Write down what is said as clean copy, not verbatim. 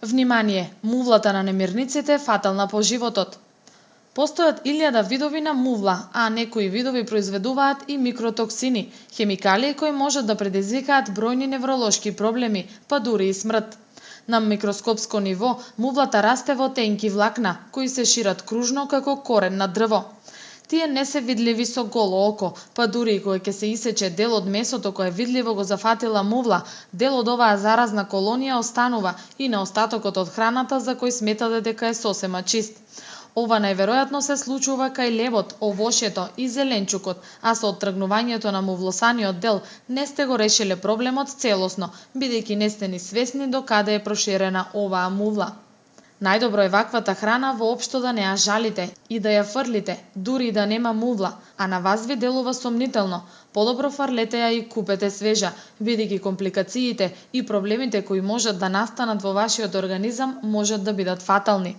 Внимание! Мувлата на немирниците е фатална по животот. Постојат 1000 видови на мувла, а некои видови произведуваат и микротоксини, хемикалии кои можат да предизвикаат бројни невролошки проблеми, па дури и смрт. На микроскопско ниво, мувлата расте во тенки влакна, кои се шират кружно како корен на дрво. Тие не се видливи со голо око, па дури и кога ќе се исече дел од месото кое видливо го зафатила мувла, дел од оваа заразна колонија останува и на остатокот од храната за кој сметате дека е сосема чист. Ова најверојатно се случува кај лебот, овошјето и зеленчукот, а со оттргнувањето на мувлосаниот дел не сте го решиле проблемот целосно, бидејќи не сте ни свесни до каде е проширена оваа мувла. Најдобро е ваквата храна воопшто да не ја жалите и да ја фрлите, дури и да нема мувла, а на вас ви делува сомнително. Подобро фрлете ја и купете свежа, бидејќи компликациите и проблемите кои можат да настанат во вашиот организам можат да бидат фатални.